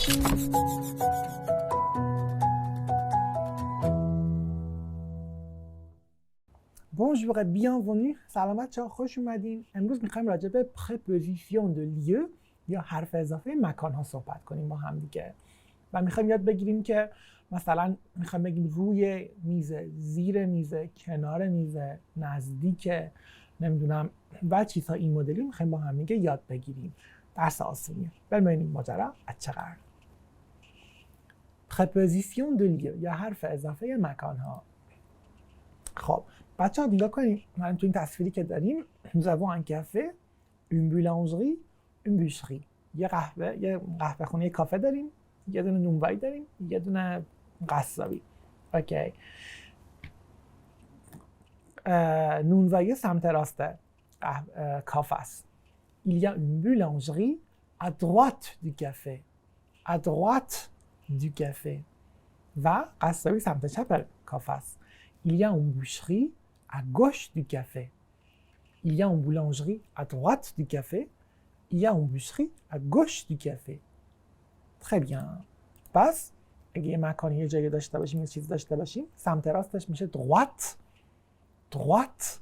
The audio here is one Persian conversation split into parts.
Bonjour et bienvenue. سلام بچه‌ها، خوش اومدین. امروز می‌خوایم راجع به پرپوزیسیون دو لیو یا حرف اضافه مکان‌ها صحبت کنیم با هم دیگه. و می‌خوایم یاد بگیریم که مثلا می‌خوایم بگیم روی میز، زیر میز، کنار میز، نزدیک، نمیدونم و چیزها این مدلی می‌خوایم با هم دیگه یاد بگیریم. درس آسونیه. بریم این ماجرا از چه قرار. پرپوزیسیون دو لیو یا حرف اضافه مکان‌ها. خب بچه‌ها نگاه کنید، من تو این تصویری که داریم nous avons un café, une boulangerie, une bûcherie. یه قهوه خونه، یه کافه داریم، یه دونه نونوایی داریم، یه دونه قصابی. اوکی. نونوایی سمت راست کافه است. Il y a une boulangerie à droite du café. À droite du café. و قصابی سمت چپ کافه است. Il y a une boucherie à gauche du café. Il y a une boulangerie à droite du café. Il y a une boucherie à gauche du café. Très bien. پس اگه یه مکانی یه جایی داشته باشیم، یه چیز داشته باشیم، سمت راستش میشه droite. droite.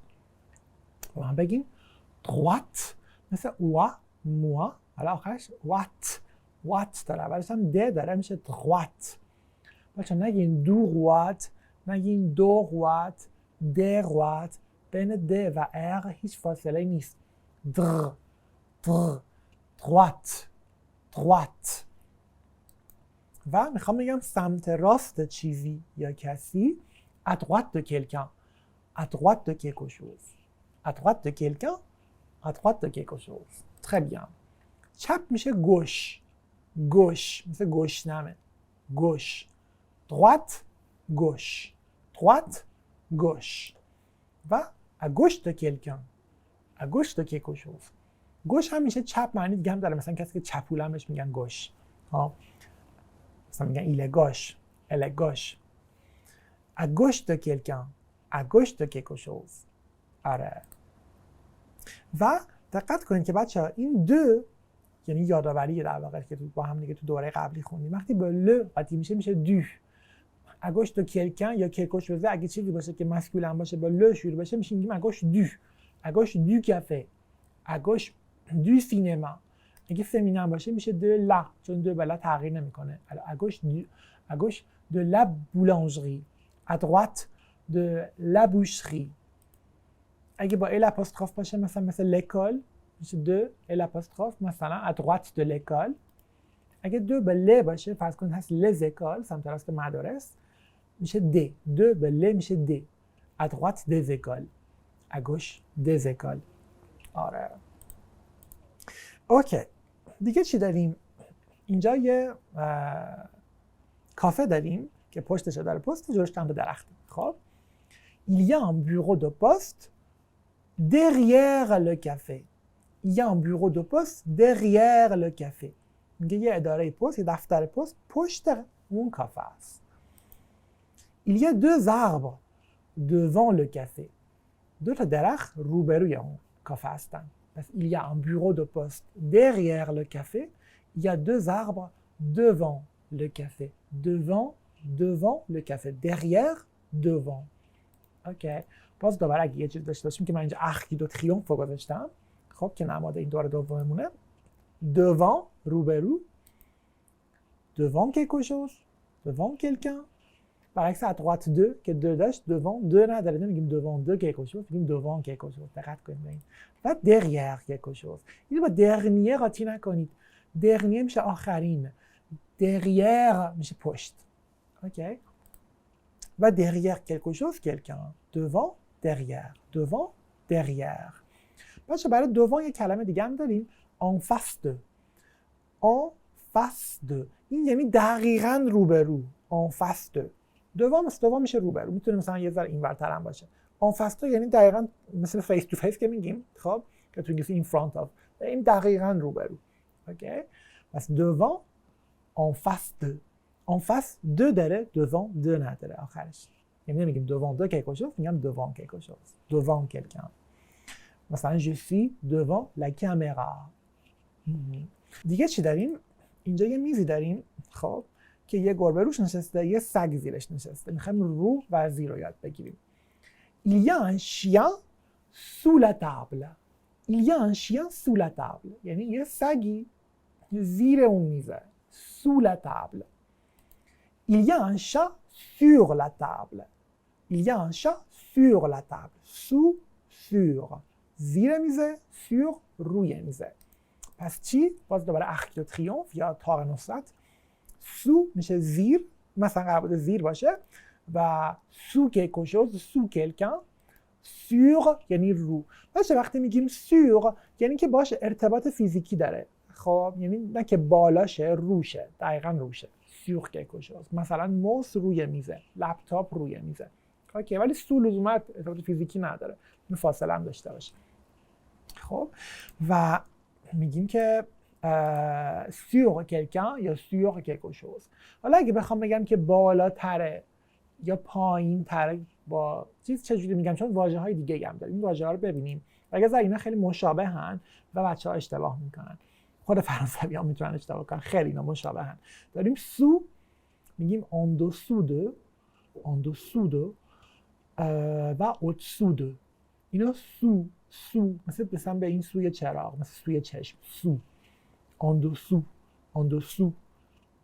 با هم بگیم droite. مثل oua, moi. حالا آخرش what. what داره. اولش هم د داره، میشه droite. بچه نگین droite. نگین droite. droite. بین د و ار هیچ فاصله نیست. در در droite droite. و میخوام بگم سمت راست چیزی یا کسی à droite de quelqu'un. à droite de quelque chose. à droite de quelqu'un. à droite de quelque chose. très bien. چپ میشه gauche. gauche مثل گشنمه. gauche. droite gauche. droite gauche. و à gauche de quelqu'un. à gauche de quelque chose. گوش هم میشه چپ، معنی دیگه هم داره. مثلا کسی که چپولم بهش میگن گوش. ها مثلا میگن il est gauche. elle est gauche. à gauche de quelqu'un. à gauche de quelque chose. آره. و دقت کنید که بچه‌ها این دو یعنی یادآوری در واقع که با هم دیگه تو دوره قبلی خوندیم، وقتی با ل قاطی میشه دو. à gauche de quelqu'un یا quelque chose اگه چیزی باشه که مسکولن باشه با ل شروع بشه میشه میگیم à gauche du. à gauche du café. à gauche du cinéma. اگه فمینین باشه میشه de la، چون دو بلا تغییر نمیکنه. à gauche de la boulangerie. à droite de la boucherie. اگه با ال اپوستروف باشه مثل l'école میشه de ال اپوستروف، مثلا à droite de l'école. اگه دو به ل باشه فرض کنید هست les écoles سمت راست مدارس میشه د. دو به ل میشه د. à droite des écoles. à gauche des écoles. آره. اوکی. دیگه چی داریم؟ اینجا یه کافه داریم که پشتش داره پست، جلوش هم به درخت. خب il y a un bureau de poste derrière le café. il y a un bureau de poste derrière le café. میگه یه اداره پست، یه دفتر پست پشت اون کافه است. il y a deux arbres devant le café. دو تا درخت روبروی اون کافه هستن. پس il y a un bureau de poste derrière le café. il y a deux arbres devant le café. devant le café. derrière devant. اوکی. باز دوباره اگه یه چیز داشته باشیم که من اینجا اخی دو تریومف رو گذاشتم، خب که نماد این دور دوممونه. devant روبرو. devant quelque chose. devant quelqu'un. برعکس à droite de که دو داشت devant دو نداره، نمیگیم devant de quelque chose، میگیم devant quelque chose. دقت کنید این. و derrière quelque chose. اینو با dernier قاطی نکنید. dernier میشه آخرین. derrière میشه پشت. اوکی. و derrière quelque chose quelqu'un. devant derrière. devant derrière. باشه برای devant یه کلمه دیگه هم داریم en face de. en face de. این یعنی دقیقاً روبرو. en face de. دوام میشه روبرو. میتونه مثلا یه ذره اینورتر هم باشه. en face de یعنی دقیقاً مثل face to face که میگیم، خب که تو انگلیسی in front of. این دقیقاً روبرو. اوکی؟ پس devant en face de. en face de داره، devant de نداره آخرش. یعنی نمیگیم devant de quelque chose، میگم devant quelque chose. devant quelqu'un. مثلا je suis devant la caméra. دیگه چی داریم؟ اینجا یه میزی داریم خب که یه گربه روش نشسته، یه سگ زیرش نشسته. میخوایم رو و زیر رو یاد بگیریم. Il y a un chien sous la table. Il y a un chien sous la table. یعنی یه سگی زیر اون میزه. Sous la table. Il y a un chat sur la table. Il y a un chat sur la table. Sous, sur. زیر میزه، sur روی میزه. پس چی؟ باز دوباره arc de triomphe یا تاق نصرت. سو میشه زیر، مثلا قرار بوده زیر باشه و سو quelque chose، سو quelqu'un، sur یعنی رو. باشه وقتی میگیم sur یعنی که باشه ارتباط فیزیکی داره. خب یعنی نه که بالاشه، روشه، دقیقاً روشه. sur quelque chose. مثلا موس روی میزه، لپتاپ روی میزه. اوکی، ولی سو لزوما ارتباط فیزیکی نداره. این فاصله هم داشته باشه. خب و میگیم که sur quelqu'un یا sur quelque chose. حالا اگه بخوام بگم که بالاتره یا پایین تره با چیز چجوری میگم؟ چون واژه های دیگه هم داریم. این واژه ها رو ببینیم. اگه اینا خیلی مشابهن و بچه ها اشتباه میکنن. خود فرانسوی ها میتونن اشتباه کنن. خیلی اینا مشابهن. داریم سو میگیم en dessous de، en dessous de و au-dessous de. اینا سو مثلا به این سوی چراغ، مثل سوی چشم. سو en dessous، en dessous،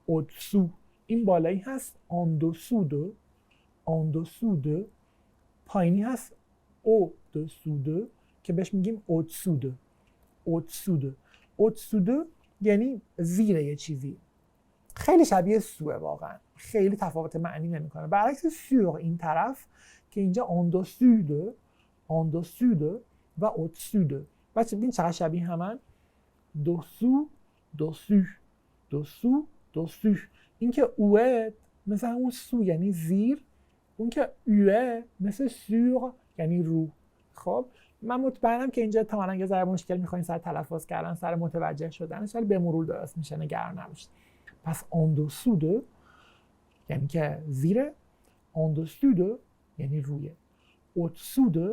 au-dessous. این بالایی هست en dessous de، en dessous de. پایینی هست au-dessous de که بهش میگیم au-dessous de، au-dessous de. au-dessous de یعنی زیر یه چیزی. خیلی شبیه سوه واقعا، خیلی تفاوت معنی نمیکنه. برعکس sur این طرف که اینجا en dessous de، en dessous de و au-dessus de. بچه ببین چقدر شبیه همن. dessous، dessus، dessous، dessus. این که اوه مثل اون سو یعنی زیر، اون که اوه مثل سور یعنی رو. خب من مطمئنم که اینجا تماما یه ذره مشکل میخواین سر تلفظ کردن، سر متوجه شدنش، ولی به مرور درست میشه، نگران نباشید. پس en dessous de یعنی که زیره، en dessous de یعنی رویه، au-dessous de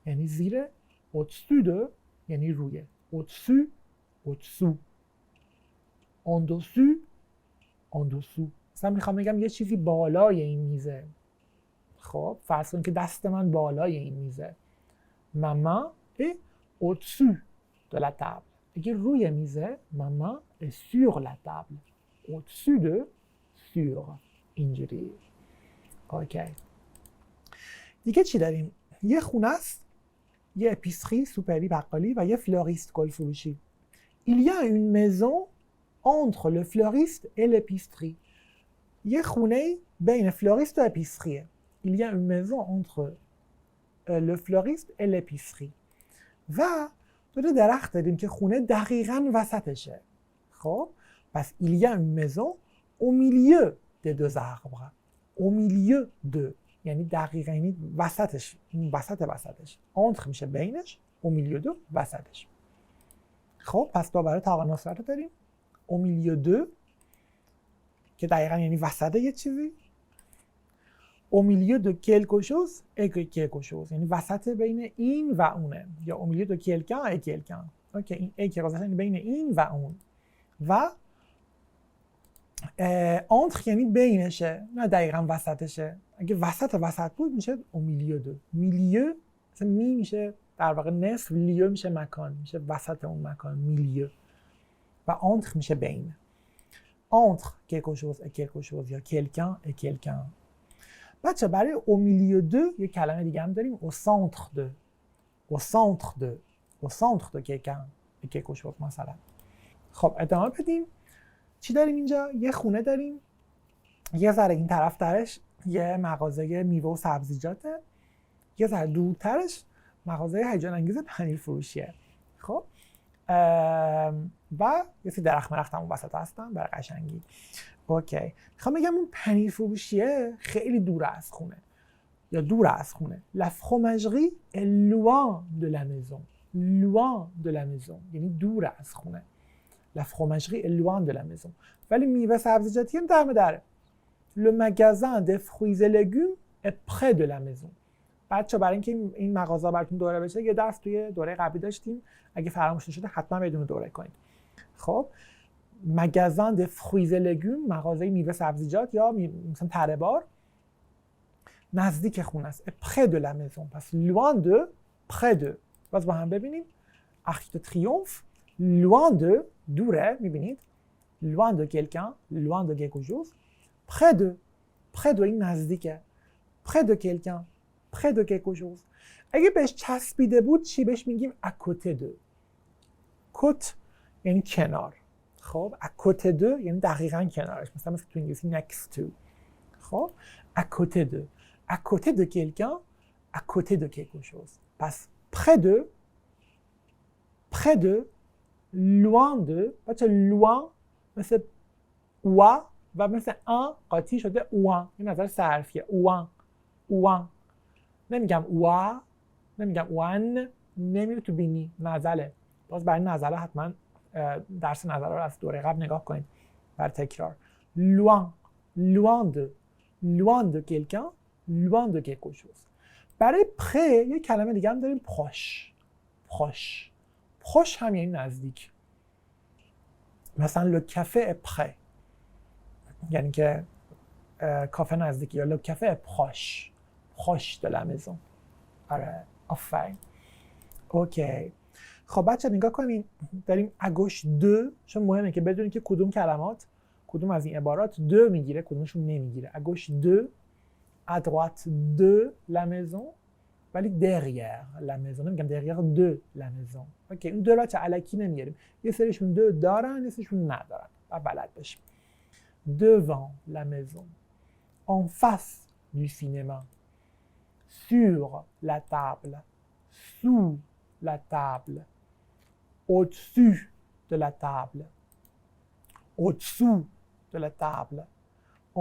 یعنی زیره، au-dessus de یعنی رویه، au-dessus، au-dessous، en dessous، en dessous. مثلا میخوام بگم یه چیزی بالای این میزه. خب فرض کن که دست من بالای این میزه. ma main est au-dessus de la table. اگه روی میزه ma main est sur la table. au-dessus de، sur. اینجوری. اوکی. دیگه چی داریم؟ یه خونه است، یه اپیسری، سوپری، بقالی و یه فلوریست، گل فروشی. Il y a une maison entre le fleuriste et l'épicerie. یه خونه بین فلوریست و اپیسریه. Il y a une maison entre le fleuriste et l'épicerie. و دو درخت داریم که خونه دقیقاً وسطشه. خب پس il y a une maison au milieu des deux arbres. Au milieu de یعنی دقیقاً یعنی وسطش، وسطش. entre میشه بینش، au milieu de وسطش. خب پس دوباره تاق نصرت رو داریم. au milieu de که دقیقاً یعنی وسط یه چیزی. au milieu de quelque chose et quelque chose یعنی وسط بین این و اونه، یا au milieu de quelqu'un et quelqu'un. اوکی، این ای که گذاشتن بین این و اون. و entre یعنی بینشه، نه دقیقاً وسطشه. اگه وسط بود میشه au milieu de. milieu مثلا می میشه در واقع نصف، لیو میشه مکان، میشه وسط اون مکان، milieu. و entre میشه بین. entre quelque chose et quelque chose یا quelqu'un et quelqu'un. بچه برای au milieu de یه کلمه دیگه هم داریم، au centre de. au centre de. au centre de quelqu'un et quelque chose مثلا. خب ادامه بدیم. چی داریم اینجا؟ یه خونه داریم، یه ذره این طرف ترش یه مغازه میوه و سبزیجاته، یه ذره دورترش مغازه هیجان انگیز پنیر فروشیه. خب و یه سری درخت مرخت هم وسط هستن برای قشنگی. اوکی، میخوام بگم اون پنیر فروشیه خیلی دور از خونه یا دور از خونه. La fromagerie est loin de la maison. loin de la maison یعنی دور از خونه. La fromagerie est loin de la maison. ولی میوه سبزیجاتی هم دم دره. Le magasin des fruits et légumes est près de la maison. بچه برای اینکه این مغازه براتون دوره بشه یه درس توی دوره قبلی داشتیم، اگه فراموش شده حتما بدون دوره کنید. خب magasin de fruits et légumes، مغازه میوه سبزیجات یا مثلا تره بار نزدیک خونه است. près de la maison. پس loin de، près de. باز با هم ببینیم. Arc de triomphe. loin de، دوره، میبینید. loin de quelqu'un، loin de quelque chose. près de. près de این نزدیکه. près de quelqu'un، près de quelque chose. اگه بهش چسبیده بود چی بهش میگیم à côté de. côte یعنی کنار. خب à côté de یعنی دقیقاً کنارش. مثلا تو انگلیسی next to. خب à côté de. à côté de quelqu'un، à côté de quelque chose. پس près de، près de، loin de. بچه loin مثل wa و مثل ان قاطی شده ouan. این نظر صرفیه. ouan، ouan. نمیگم وا، نمیگم وان، نمیره تو بینی. نزله. باز برای نزله حتما درس نزله رو از دوره قبل نگاه کنید بر تکرار. loin، loin de، loin de quelqu'un، loin de quelque chose. برای près یه کلمه دیگه هم داریم proche. proche. proche هم یعنی نزدیک. مثلا le café est près یعنی که کافه نزدیکی، یا le café est proche. proche de la maison. آره آفرین. اوکی. خب بچه نگاه کنین داریم à gauche de، چون مهمه که بدونید که کدوم کلمات کدوم از این عبارات de میگیره کدومشون نمیگیره. à gauche de، à droite de la maison، ولی derrière la maison. نمیگم derrière de la maison. اوکی. این دو بچه الکی نمیاریم. یه سریشون دو دارن یه سریشون ندارن. باید بلد باشیم. devant la maison، en face du cinéma، sur la table، sous la table، au-dessus de la table، au-dessous de la table،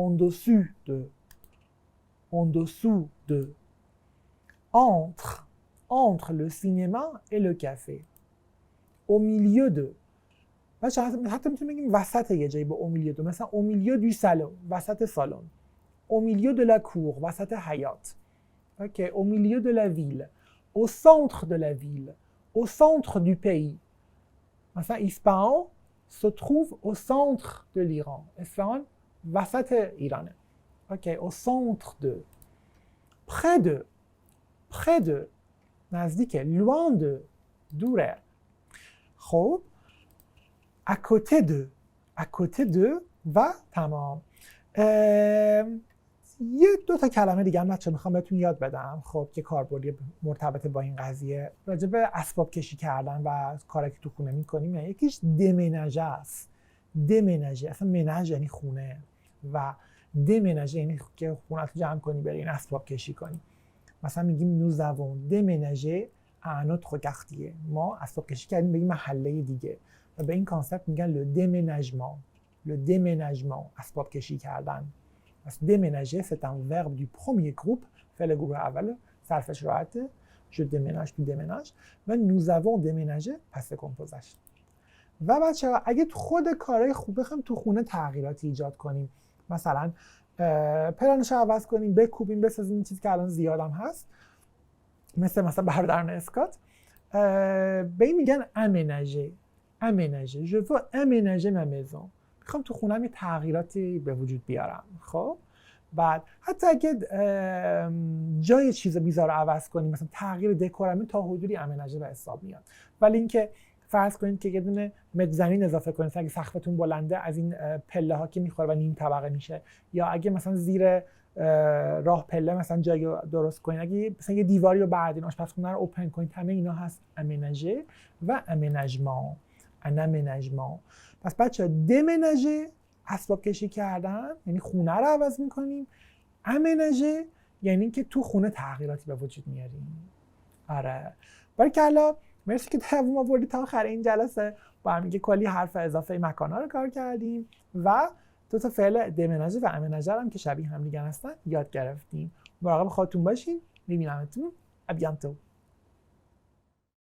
en dessus de، en dessous de، entre le cinéma et le café، au milieu de. حتی میتونیم بگیم وسط یه جایی با au milieu de. مثلا au milieu du salon، وسط سالن. au milieu de la cour، وسط حیاط. Ok, au milieu de la ville، au centre de la ville، au centre du pays. مثلا إسفهان se trouve au centre de l'Iran. إسفهان وسط ایرانه. Ok, au centre de. près de، près de نزدیکه. loin de دوره. خب à côté de، à côté de و تمام. یه دو تا کلمه دیگه هم بچه میخوام بهتون یاد بدم خب که کاربردی مرتبط با این قضیه راجع به اسباب کشی کردن و کاری که تو خونه میکنیم. یکیش دمنژه است. دمنژه اصلا منژ یعنی خونه و دمنژه یعنی که خونه رو جمع کنی بری این اسباب کشی کنی. مثلا میگیم nous avons déménagé à un autre quartier. ما اسباب کشی کردیم به این محله دیگه و به این کانسپت میگن le déménagement. le déménagement اسباب کشی کردن. پس déménager c'est un verbe du premier groupe. فعل گروه اول صرفش راحته. je déménage tu déménages و nous avons déménagé پس کمپوزش. و بچه‌ها اگه خود کارهای خوب بخوایم تو خونه تغییراتی ایجاد کنیم مثلا پلنش رو عوض کنیم بکوبیم بسازیم این چیزی که الان زیادم هست مثلا برادران اسکات به این میگن aménager. aménager je veux aménager ma maison. میخوام تو خونم یه تغییراتی به وجود بیارم. خب بعد حتی اگه جای چیز بیزار رو عوض کنیم مثلا تغییر دکورمی تا حدودی aménager به حساب میاد. ولی اینکه فرض کنید که یه دونه متزنین اضافه کنید اگه سقفتون بلنده از این پله ها که میخوره و نیم طبقه میشه یا اگه مثلا زیر راه پله مثلا جایی درست کنید اگه مثلا یه دیواری رو بردین آشپزخونه رو اوپن کنید همه اینا هست aménager و aménagement. un aménagement. پس بچه déménager اسباب کشی کردن یعنی خونه رو عوض میکنیم. aménager یعنی که تو خونه تغییراتی به وجود میاریم. آره باریکلا. مرسی که دوام آوردید تا آخر این جلسه. با هم کلی حرف اضافه مکان‌ها رو کار کردیم و دو تا فعل déménager و aménager هم که شبیه هم دیگه هستن یاد گرفتیم. مراقب خودتون باشین. میبینمتون. à bientôt.